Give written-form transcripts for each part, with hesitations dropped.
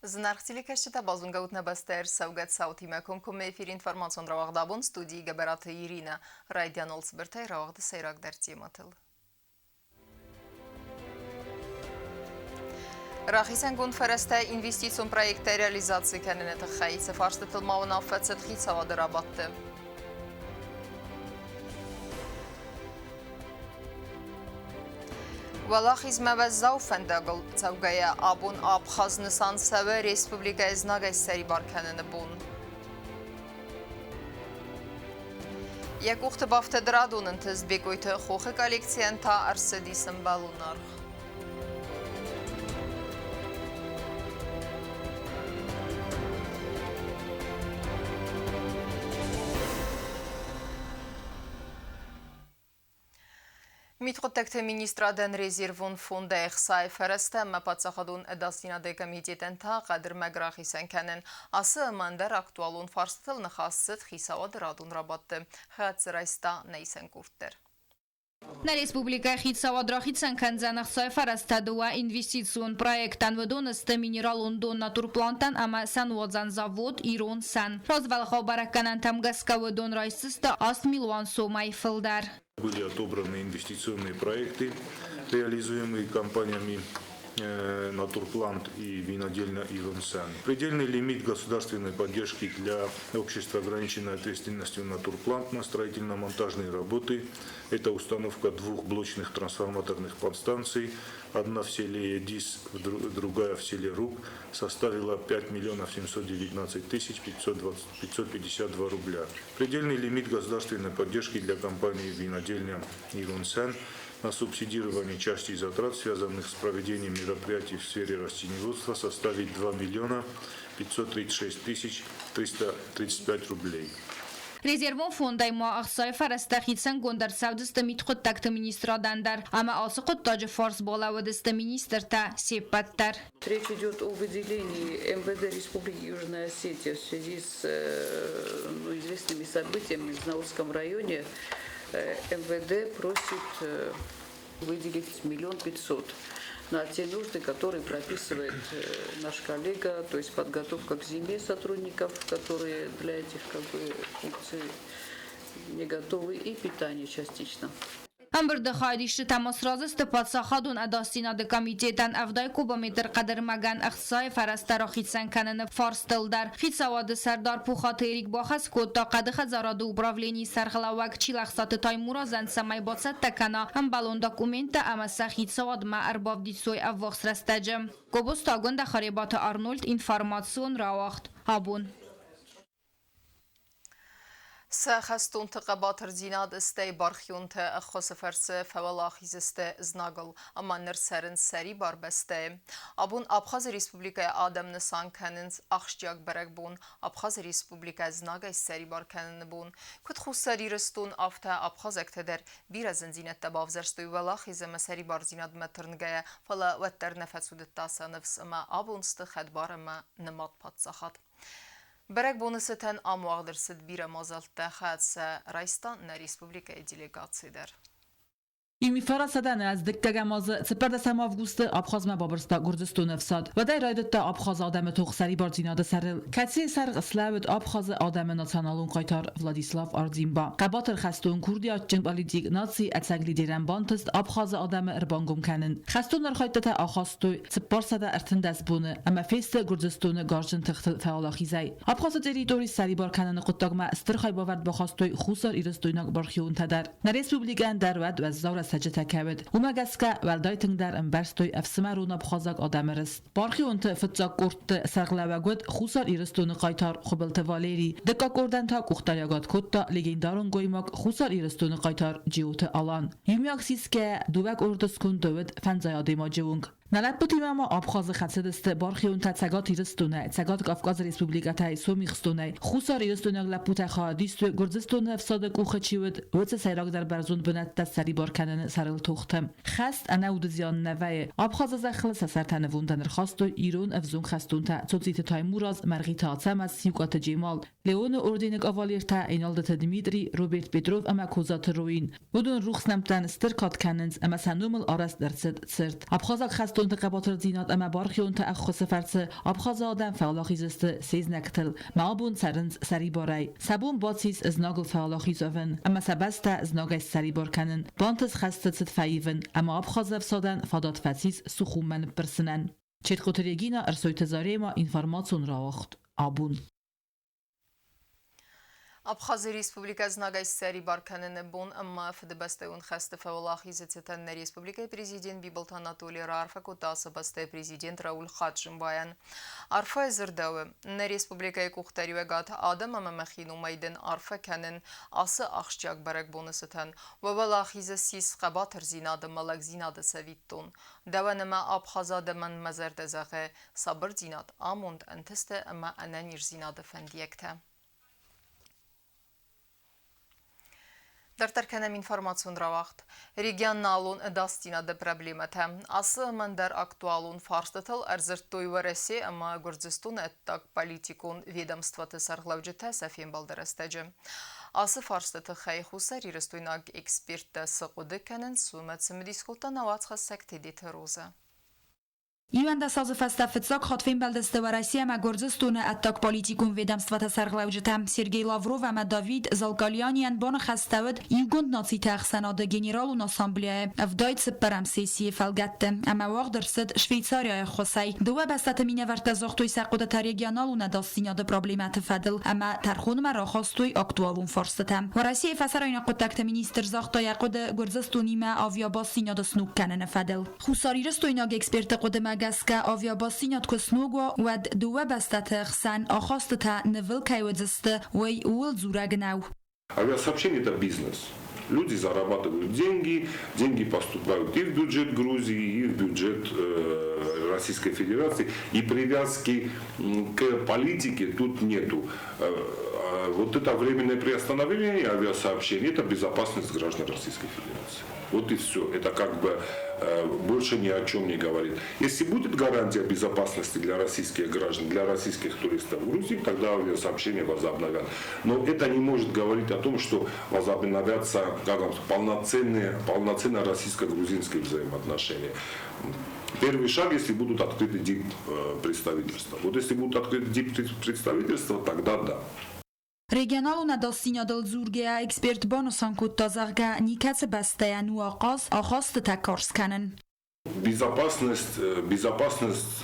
Знархтиликашта базунгаутна бастер саугат саутима конкуме эфир информацион равагдабун студии габарата Ирина Райдян Олсбертай равагда сайрак дартиматыл. Рахисан конференста инвестицион проекта реализации каненета хайца фарстатылмауын аффацет хицавады рабатты. Валахизма ва зауфандагл цавгая абун Абхазнысан саве республика изнагай сари барканını bun. Як ухты бафты драдунын тізбекойты хохы коллекциян та арсыдисым балунар. Միտխոտեկթե մինիստրադեն ռեզիրվուն ֆոնդը էխսայ ֆերստեմ մապացախադուն դասինադե կմիտետեն թա qadr məqraxisen kənin ası məndər aktualun farstıl nıxasıt xisava dradun rabattı. Xətsiraysta neysen kurtdir. На республика Хитсавадрахитсан канзанахсай фарастадуа инвестицион проектан вдонысты минералун дон натурплантан ама санводзан завод ирон сан. Розвалхо баракканан тамгаска вдон райсыста 8 миллион сомай фылдар. Были отобраны инвестиционные проекты, реализуемые компаниями Натурплант и винодельня Иронсан. Предельный лимит государственной поддержки для общества ограниченной ответственностью Натурплант на строительно-монтажные работы – это установка двух блочных трансформаторных подстанций, одна в селе Эдис, другая в селе Рук, составила 5 миллионов 719 тысяч 552 рубля. Предельный лимит государственной поддержки для компании винодельня Иронсан на субсидирование части затрат, связанных с проведением мероприятий в сфере растениеводства, составит 2 миллиона 536 тысяч 335 рублей. Резервон фондай ма ахсай фарастахитсан гондar savdista mitxottakta министрадандар, ама асы qottaji форс болавадista министрта сепаттар. Речь идет о выделении МВД Республики Южная Осетия в связи с известными событиями в Знаурском районе. МВД просит выделить 1 500 000 на те нужды, которые прописывает наш коллега, то есть подготовка к зиме сотрудников, которые для этих функций не готовы, и питание частично. Амберда хайдишти тамосразыста подсахадун адастинады комитетан авдай кубометр qadr magan ахсай фарастарахитсан кананы фарстылдар. Хитсавады сардар пухатерик бахас котта qadi хазарады управлений сархлавак чилахсаты таймуразан самай бацатта кана ам балон документа амаса хитсавад ма арбавдитсой аввахсрастаджы. Кобустагунда харибаты Арнольд информацион равахт. Абун. سخستون تقباتر زیناد استی برخیون تا خصفرس فولاخیز است زناگل اما نرسرن سری بار بسته. ابون ابخاز ریسپوبلیکای آدم نسان کننز اخشیاک برگ بون ابخاز ریسپوبلیکای زناگای سری بار کنن بون. کد خسری رستون آفتا ابخاز اکتدر بیرزن زینت تبافزرستوی ولاخیز مسری بار زیناد مترنگای فلا وتر نفسود تاسا نفس اما ابون است خدبار اما نماد پادساخد. برگ بونستن آموغدر سد بیره مازالت خادسه رایستان نه ریسپوبلیکای دیلیگاتسی در. ایمی فرستادن از دکتر ماز سپرد سم آوگوست آبخاز مبابرستا گردستون افساد و در رایدت تا آبخاز آدم توخسری بارزیناده سرل کسی سرق اسلاوت آبخاز آدم ناتسانالون قایتار ولادیسلاف آرزیمبا قباتر خستون کوردیات جنبالی دیگ ناتسی اتساگلی دیرن بانتست آبخاز آدم اربانگم کنن خستون رخایدت آخاستوی سپار سده ارتن دست بونه اما فیست گردستون گارجن تخت فعالاخیزای آبخاز تریتوری سری بار کنن قطاق ما استرخای باورد بخواستوی خوسر ایرستویناک بارخیون تدر نریسپوبلیکان درود و زور سجت کبد اومگسکا ولدایتن در انبرستوی افسمرون بخوازق آدمرست بارخی اونت فتزاق قرط سرقلوگود خوسر ایرستون قایتار خبلت والری دکا کردن تا کختاریاگات کتا لگیندارون گویماک خوسر ایرستون قایتار جیوت آلان یومیاکسیس که دوک اردس کن دوید فنزایاده ما جونگ نلت بودیم اما آبخاز خدست بارخیون تتسگات ایرستونه تسگات کافکاز ریسپوبلیکاتای سومیخستونه خوسار ایرستونه لپوت خادیست گرزستونه افساده کوخه چیود وچه سیراک در برزون بنت دست سری بار کنن سرل توختم خست انا ود زیان نوه آبخاز زخل سسر تنووندن خواست ایرون افزون خستون تا توزیت تایموراز مرغی تاعتم از سیوکات جیمال لیون اردینگ آوالیر تا اینالدت دمیدری روبرت پدروف اما کوزات روین بدون روخ نمتن استرکات کننز اما سنومل آرست درصد سرت آبخاز خست خستون تقباتر زینات اما بارخیون تا اخخص فرس آبخاز آدم فعلاخیز است سیز نکتل معابون سرنز سری بارای سبون باتسیس از ناگل فعلاخیز اوون اما سبستا از ناگش سری بار کنن بانتس خستت ست فایون اما آبخاز افسادن فادات فتیس سخومن برسنن چید قطریگینا ارسوی تزاری ما اینفرماتون راوخت آبون Abxaziya Respublikası nagayisteri barkanını bon amma fıdıbastayun xəstə fəvalaxi zətətən Respublikaya Prezident Bibolt Anatoliy Rarfa kutası bastay Prezident Raul Xatşınbayan. Arfa zırdavı, Respublikaya kuxtari və qat adam amma məxinu maydın arfa kənin ası axşcaq barak bonusıtan və valaxizə sis qabatır zinadı malak zinadı savittun. Davanıma Abxazada mən məzərdə zəğə sabır zinad amund əntəstə amma ənənir zinadı fəndiyəkdə. Dar tərkənəm informasyon ravaxt. Regionalun dastinadı problemətə. Ası məndər aktualun farstatıl ərzirttoy vərəsi, amma Gürcistun əttak politikun vedamstvatı sarğlavcıtə səfiyən baldırəstəcə. Ası farstatı xəy xusari rəstoynaq ekspertdə sıqıdı kənən sumətsim diskultan avatsqa səktediti roza. Iwanda sazı festafetsak xatfin beldeste و Россия ما Gürcistan اتاک پالیتیکون ведомствата сарглавжитам Сергей Лавров و Давид Залгалянyan бон خستود ایگوند ناسی تخسناد گنرالون اسامبلیه افدایت پرم سیسی فلگته اما وقت درصد شویتساریا خوسی دو بسته مینه ورتزاختوی سقوط رегионалون داستیناد پروبلمات فدل اما ترخون مرا خواستوی اکتوالون فرستم و Россия فسرین قطعت مینیستر زاختا یقود گرزستونی ما آویا باسیناد سنوک کنن فدل خوساری رستویناگ اکسپرت قدم گسکه آویا باسینات کسنوگو و دو بسته خسن آخواست تا نول کایودزسته وی اول زورگناو. Авиасообщение – это бизнес. Люди зарабатывают деньги, деньги поступают и в бюджет Грузии, и в бюджет Российской Федерации. И привязки к политике тут нету. Вот это временное приостановление авиасообщения – это безопасность граждан Российской Федерации. Вот и все. Это как бы больше ни о чем не говорит. Если будет гарантия безопасности для российских граждан, для российских туристов в Грузии, тогда авиасообщение возобновят. Но это не может говорить о том, что возобновятся полноценные российско-грузинские взаимоотношения. Первый шаг, если будут открыты диппредставительства. Вот если будут открыты диппредставительства, тогда да. رегионалуна дастинадал зургея эксперт бонусан куттазарга никац бастаян уақаз ахаст такорс канен. Безопасность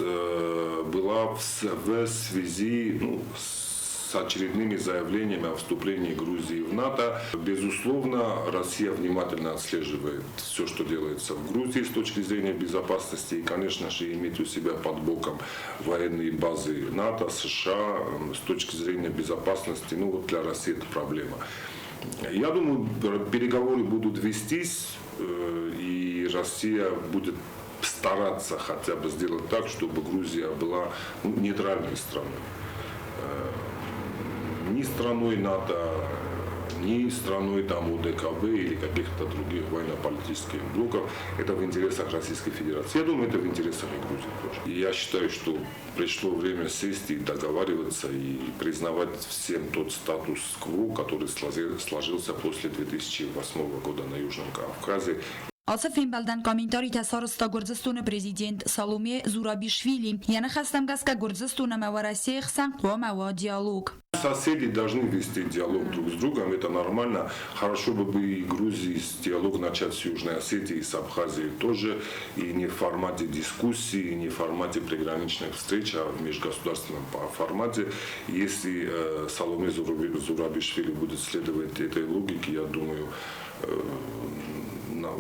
была в связи с очередными заявлениями о вступлении Грузии в НАТО. Безусловно, Россия внимательно отслеживает все, что делается в Грузии с точки зрения безопасности и, конечно же, имеет у себя под боком военные базы НАТО, США. С точки зрения безопасности, для России это проблема. Я думаю, переговоры будут вестись, и Россия будет стараться хотя бы сделать так, чтобы Грузия была нейтральной страной. Ни страной НАТО, ни страной ОДКБ или каких-то других военно-политических блоков. Это в интересах Российской Федерации. Я думаю, это в интересах и Грузии тоже. И я считаю, что пришло время сесть и договариваться и признавать всем тот статус-кво, который сложился после 2008 года на Южном Кавказе. آصف بلدن کامنتاری تسارستا گرزستون پرزیدنت سالومه زورابیشویلی یعنی خستم گس که گرزستون مورسی خسن قوام و دیالوگ. Соседи должны вести диалог друг с другом, это нормально. Хорошо бы и Грузии диалог начать с Южной Осетии и с Абхазией тоже, и не в формате дискуссии, не в формате приграничных встреч, а в межгосударственном формате. Если Саломе Зурабишвили будет следовать этой логике, я думаю,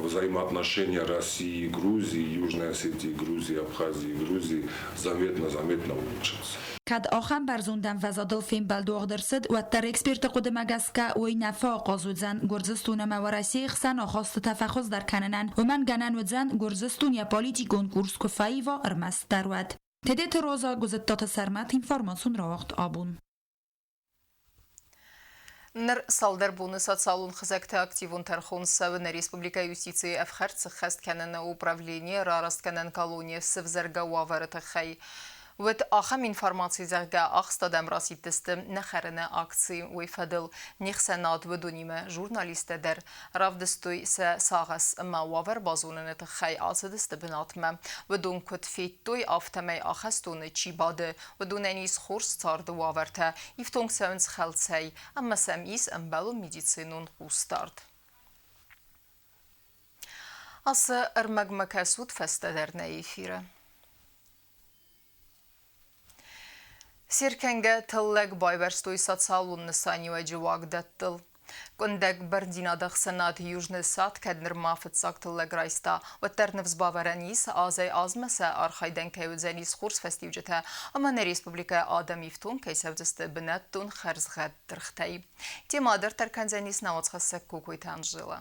взаимоотношения России и Грузии, Южной Осетии, Грузии, Абхазии и Грузии заметно улучшатся. کد آخم برزوندن وزادل فیم بلدوغ درسد و تر اکسپرت قدم گسکه وی نفا قازودزن گرزستون مورسی خسن آخواست تفخص در کننن و من گنن ودزن گرزستون یا پالیتیکون کورس کفایی و ارمست درود. تدیت روزا گزدتات سرمت اینفارماسون را وقت آبون. Нэр салдар буны социалун хызакты активун тархун савына Республика юстиции афхарцы хаст канана управление рараст канан колония сывзарга уаварыты хай. With achem informații zerga axtadem rasitiste nexerene akcji uyfadil nixsenat vedunime jurnaliste der ravdestui se sagas ma waver bazunene te xay alsediste benatme vedun kut fitui aftemei axestune chibade vedunenis khurs tsarde waverte iftung seuns kheltsei amma semis embelu medicinun ustart. As magmakasut feste der neifire. Sirkenge tılleg bayverstoy satsalun sanyu ecivag dettil. Кондек Бердинадах Сенат Южный Сад кеднер мафет сактыллег райста ваттернев збаверенис азай азмесе архайден кевзенис хурс фестивжете аман республика адам ифтун кейсевдесте бенеттун херзгет трхтей. Темадер теркензенис наоцхасек кукуйтанжила.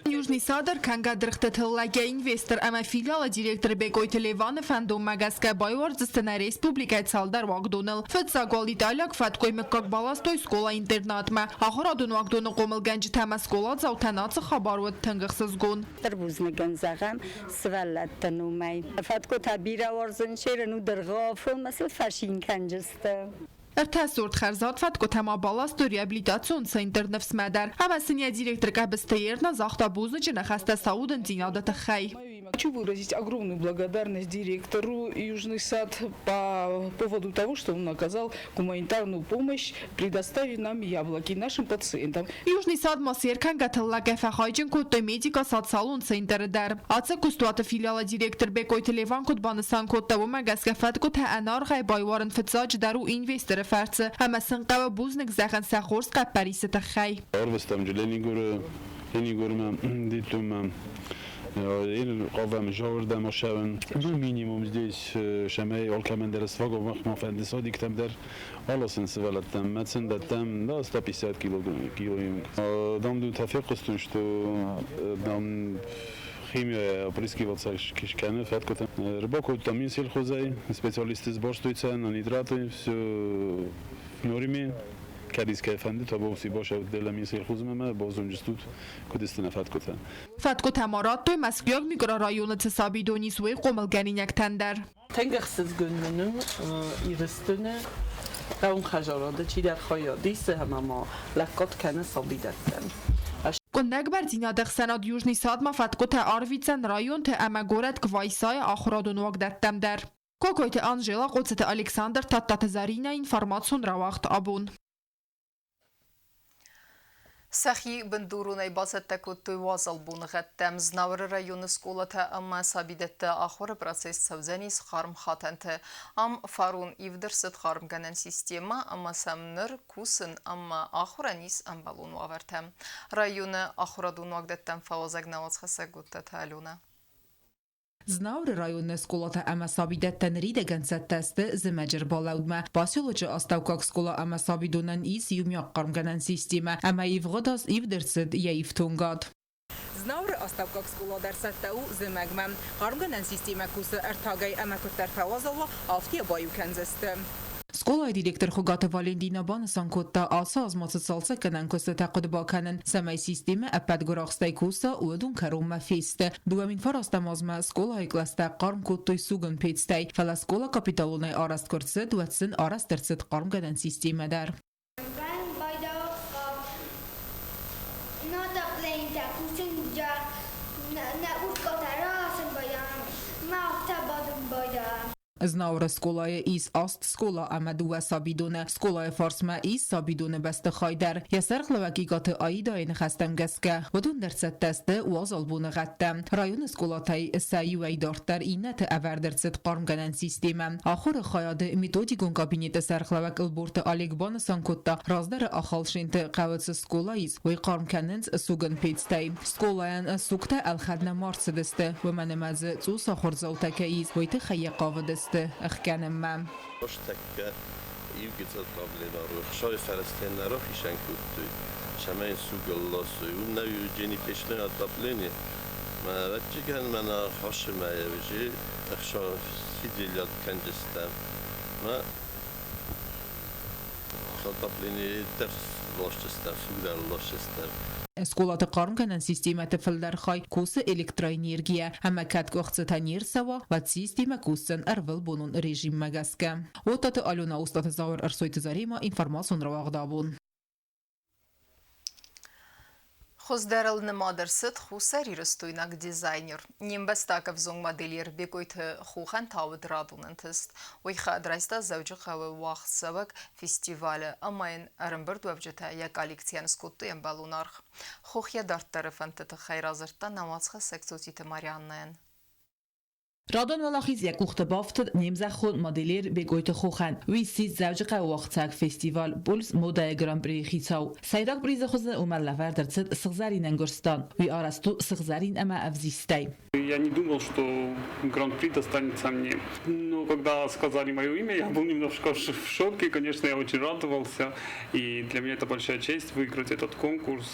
Южный Садр канга дрхтетыллаге инвестор ама филиала директор Бекойт Леван фандом магаска байварзыстына республика цалдар вагдоныл. Фетсагол Италияк фаткой меккак баластой скола интернатма. Ахорадун вагдоны қомыл генжи тама скола заутанацы хабаруат тыңғықсыз гон. Тарбузны гензағам свалаттан умай. Фатко табира варзын шерен удырғафыл масыл фашин канжысты. ارتاسورد خرزات فت تما بالاست و ریابلیتاسیون سنتر نفس مادر. اما سنیا директор кабестеерна захта бузычы нахаста Саудын динадата хай. Хочу выразить огромную благодарность директору Южный Сад по поводу того, что он оказал гуманитарную помощь, предоставив нам яблоки нашим пациентам. Южный Сад масеркан гатыллага фахайджин куттой медика сад салон центр дар. Аца кустуата филиала директор Бекойт Леван кутбаныстан кутта و مگسکفت کت انار غی بایوارن فتزاج درو اینوستر فرڅ اما سنقه بوزنک زخن سخورس قب پریست خی. Orvestam Lenigorma dittum قوام جاوردم مشاون دو مینیموم здесь شمای алкамендер свого махмафенди садик там در алосын свалаттам мацен даттам да 150 килограмм дам ду тафиқустун что дам химия опрыскиваться кишканы фаткотам рыбаку там инсел хозай специалисты сборствуются на нитраты все в норме کاریسکه فنده تا باوسی باشه دلمی سیل خوزمه بازم جستود کدستن فاتکوتا فاتکوتا مراد توی مسکیاگ میگرا رایون تصابی دونی سوی قومل گنینک تندر تنگخسز گننم ایرستونه اون خجاراده چی در خیادیسه همه ما لکات کنه صابیدتن Կոննեկ բարձինադեղ սենատ Южный Սад ma ֆատկոթե արվիցեն ռայոն թե ամագորետ կվայսայ ախրադունվակ դատտեմ դեր Կոկոյթե Անժելա qoцete Ալեքսանդր Տատտազարինա ինֆորմացիոն ռավախտ աբուն Сахи бендурунай базеттекуттуй вазал бунғаттам знавры районы сколата амма сабидетті ахоры процесс савзанис харм хатанты ам фарун ивдерсет харм ганан система амма самныр кусын амма ахоранис амбалун вавартам. Районы ахорадун вагдаттам фавазагнавац хасагутта талюна. Znavr rayonne skolata ama sabidetten ridegen setteste zimajr balaudma. Basyoloji astavkak skola ama sabidonan is yumyak qarmganan sistema ama ivgodas ivdersid yaiftungad. Znavr astavkak skola dersetteu zimegmem. Qarmganan sistema kusa ertagay ama kuttar fawazalva aftiya bayukenzeste. Скола директор Хугата Валентина Банасан котта асаз мацалса канан коста тaqid bakanan samay sistemi apad goraqstay kusa udun karum feste duamin farasta mazma skola iklasta qarm kottoy sugun petstay fala skola kapitalunay arast kurtsid watsin arast tertsid qarm gadan sistema dar Znavra skolaje is ast skola amaduwa sabidone skolaje farsma is sabidone beste khaydar yasarqlavaki gate aidayn khastam gaska ودون درست تسته وازال بونه غتم رایون سکولاتای سعی و ایدارتر اینت اوردرست قارم گنن سیستم آخر خیاد میتودی گون کابینت سرخلوک البورت آلیگبان سانکوتا رازدر آخالشینت قوت سکولایز و قارم کننز سوگن پیتستای سکولاین سوکتا الخدنا مارس دسته و من مزه تو ساخر زوتکایز و ایت خیق قاودسته اخکنم من Baştakka ilgitsat problemları xşay Filistinlərə xişən kutdu. Şəməyin suqallası, o nəvi cəni peşmə atapleni. Məvəcən mənə xaşmaya vəci xşay sidiliyat kəncəstəm. Və atapleni dərs laşçıstəm, suqlar laşçıstəm. اسکولات قارن کنن سیستمات فلدرخای کوس الکترونیرگیه اما کت گخت تنیر سوا و سیستم کوسن ارول بونون رژیم مگسکه و تات آلونا استاد زاور ارسویت زاریم اینفرماسیون رو واقدابون. Хоздарал намадырсыт хусари растуйнак дизайнер. Нимбастаков зонг модельер бегойт хухан тавыд радунантыст. Ойха адрайста завжы хавы вах савак фестиваля. Амайн арымбырд вабжыта я коллекциян скутту ембалунарх. Хухя дарттары фантыты хайразыртта намазха сексотиты Марианнаен. رادان ولاخیز یک اخت بافتد نیمزه خود مدلیر به گویت خوخن ویسیز زوجه وقتک فستیوال بولس مودا گران پری خیتاو سیراک بریز خوز اومد لفر در صد سخزارین انگرستان وی آرستو سخزارین اما افزیستی. Я не думал, что Гран-при достанется мне. Но когда сказали мое имя, я был немножко в шоке. Конечно, я очень радовался. И для меня это большая честь выиграть этот конкурс,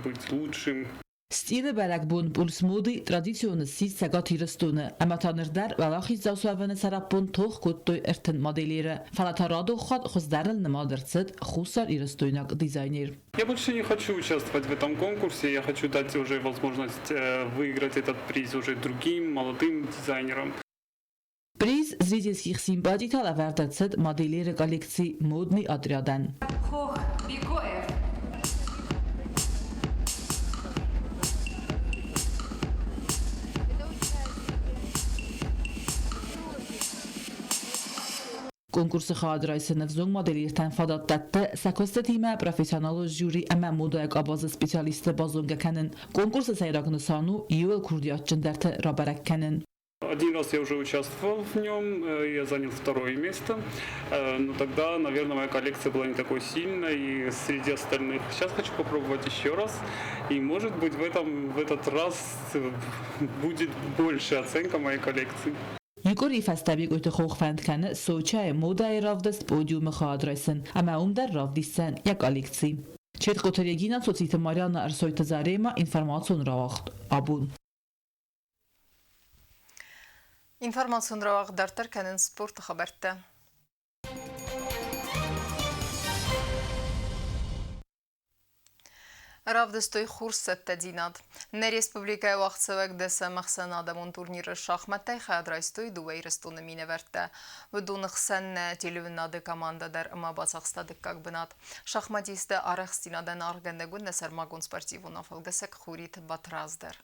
быть лучшим. Stile belek bun puls modi tradizione sis sagat hirstune ama tanırder valahi zasavene sarapun toh kuttoy erten modelire falatarado khod khuzdarel nemadertset khusar irstoynak дизайнер. Я больше не хочу участвовать в этом конкурсе. Я хочу дать уже возможность выиграть этот приз уже другим молодым дизайнерам. Приз зрительских симпатий талавардатсет моделире коллекции модный отрядан. Конкурсы хадрайсыны в зонг моделиртен фадаттатты сакосты тиме профессионалы жюри эме модаяк абазы специалисты базонга кенен. Конкурсы сайрагны сану юэл курдиятчын дерты рабарак кенен. Один раз я уже участвовал в нем, я занял второе место, но тогда, наверное, моя коллекция была не такой сильной среди остальных. Сейчас хочу попробовать еще раз, и может быть в этот раз будет большая оценка моей коллекции. Югори фестиваль گویت خوخ فند کنه سوچه مودای رافدست پودیوم خواهد رایسن اما اون در رافدیستن یک آلیکسی. چید قطریگینا سوچیت ماریانا ارسویت زاریما اینفرماسیون راوخت آبون. Информацион равақ дартар кәнін спорт хабарты. Равдыстой хурсетті динад. Не республикай вақытсывак дәсі мақсан адамын турниры шахматтай хадрайстой дуайрыстуны мине вәртті. Выдуны қсәнне телевинады командадар ұма басақстадық как бінад. Шахматисті арық стинадан арғанды гүнді сармагун спортивуна фалгасак хурит батраздар.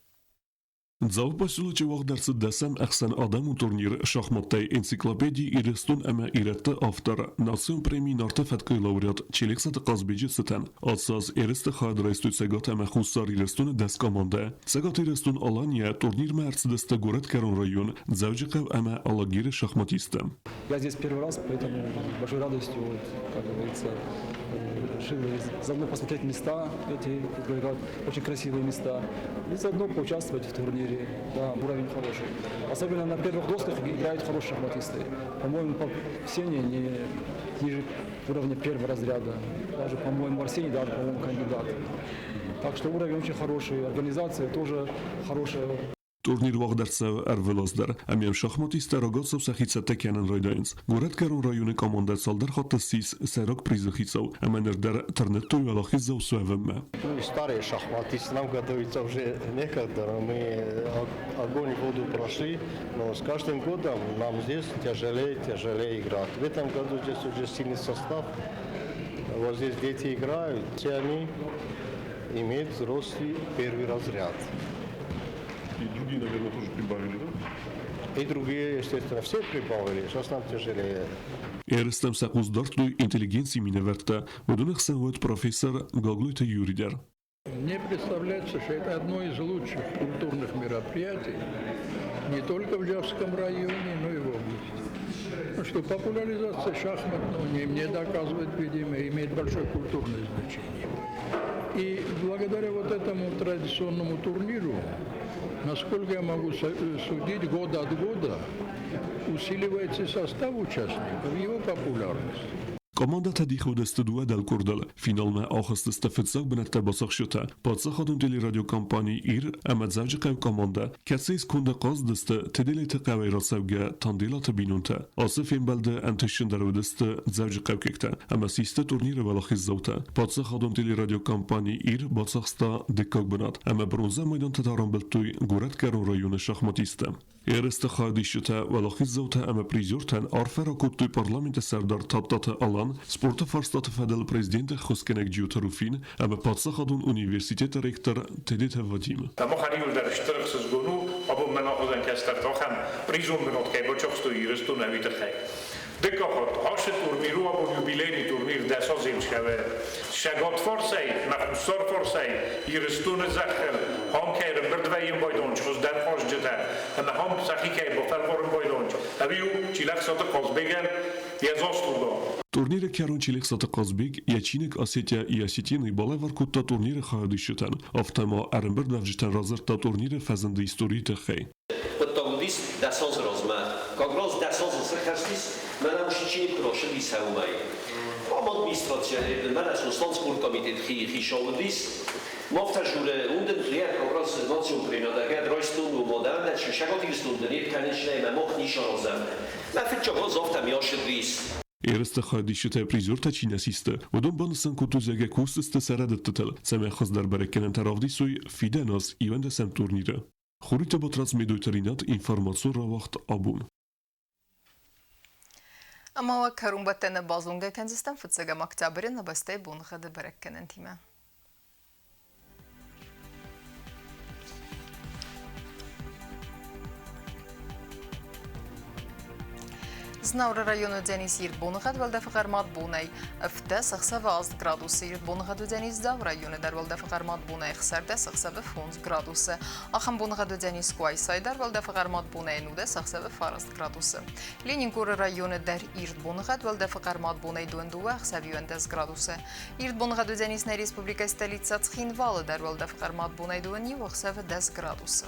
Зал поселочи вахдарсы дәсәм әхсән адаму турнир шахматтай энциклопедии ирестун әмә иретті автор Национ премии нарты фәткай лауреат Челексаты Қазбеджи сытан. Атсаз эресті хадрайстуй сәгат әмә хусар ирестуны дәс команда. Сәгат ирестун Алания турнир мәрцедесті город Карон район Завджикав әмә алагири шахматисты. Я здесь первый раз, поэтому большой радостью, как говорится, решил заодно посмотреть места, эти, очень красивые места, и заодно поучаствовать в турнире. Да, уровень хороший. Особенно на первых досках играют хорошие шахматисты. По-моему, все не ниже уровня первого разряда. Даже, по-моему, Арсений, даже, по-моему, кандидат. Так что уровень очень хороший, организация тоже хорошая. Турнир вахдарсав арвелоздар. Амям шахматисты рогатсов сахицатта кянан райдаинс. Город Карон районы команда салдар хатта сис сайрак призы хицав. Аманердар тарнеттой валахиз за усуэвэммэ. Старые шахматисты нам готовятся уже некогда. Мы огонь и воду прошли, но с каждым годом нам здесь тяжелее играть. В этом году здесь уже сильный состав. Вот здесь дети играют, все они имеют взрослый первый разряд. И другие, наверное, тоже прибавили, да? И другие, естественно, все прибавили, сейчас нам тяжелее. Эрестем сакуздартуй интеллигенции миневерта, удунах сенвует профессор Галглуйта Юридер. Мне представляется, что это одно из лучших культурных мероприятий не только в Джавском районе, но и в области. Что популяризация шахматного не доказывает, видимо, имеет большое культурное значение. И благодаря вот этому традиционному турниру, насколько я могу судить, год от года усиливается состав участников, его популярность. Komanda tadi xudest dua del kurdal. Finalme axist fitsak benet basakh shota. Patsa khadun teli radio kampani ir ama zavj qav komanda. Katsis kunde qaz dest tedeli tqawi rasavga tandilat binunta. Asifin balde antishn darudest zavj qav kekta. Ama siste turnir wala khizauta. Patsa khadun teli radio kampani ir basakhsta dikkak benat. Ama bronza meydan tataran beltuy gurat karun rayon shakhmatista. Erste khadishta wala khizauta ama prizortan arfara kurtuy parlament serdar tabtata alan sporta farstat fedel prezident Khoskenek Giutarufin ama patsa khadun universitet rektor Tedit Vadim. ما خانیور در اشتراک سزگونو ابو مناخذن کستر تاخم پریزون بنات که با چخستو ایرستو نویت خی دکا خود هاش تورنیرو ابو یوبیلینی تورنیر دسا زیمشکوه شگات فارسی مخصوصار فارسی ایرستو نزخل هم که بردویم بایدونچ خود در خاش جده اما هم سخی که با فلوارم بایدونچ اویو چیلک سات قاز بگن یزاستو دا Турнир Карон Чилексат Казбек Ячинек Осетия и Осетины балавар кутта турнир хаадишутан. Автома Аренбер давжитан разер та турнир фазенде истории тахей. Подтогдис дасоз розма. Как раз дасоз сахастис, менам шичини прошли саумай. Ама администрация, менаш спорт комитет хишовдис. Мовтажуре унден хлеб как раз национ принада гад ройстун у модан, да шаготистун днит конечно мох нишарозам. На фичо зофтам яшдис. Erste xadişte prizor taçinasiste. Odon bansan kutuzege kusteste seradetetel. Seme xazdar berekenen tarafdi soy fidenas ivende sem turnire. Xurite ba transmedojterinat informasyon ravaxt abun. Ama o karumbatene bazunga kenzistan fıtsega maktabirin nabastay bunğadı berekkenen time. Znavra rayonu deniz yer bunğad valda faqarmat bunay. Fda 16 gradus yer bunğad deniz zav rayonu dar valda faqarmat bunay xsarda 11 gradus. Axam bunğad deniz quay saydar valda faqarmat bunay nuda 11 gradus. Leningur rayonu dar yer bunğad valda faqarmat bunay duenduwa 11 gradus. Yer bunğad deniz na respublika stolitsa Tskhinvala dar valda faqarmat bunay duenni 10 gradus.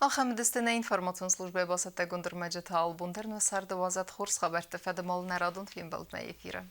Axam destene informasyon slujbe basate Gundar Majid Albundar na sarda wazat khurs khabar tafadmal naradun film baldna efira.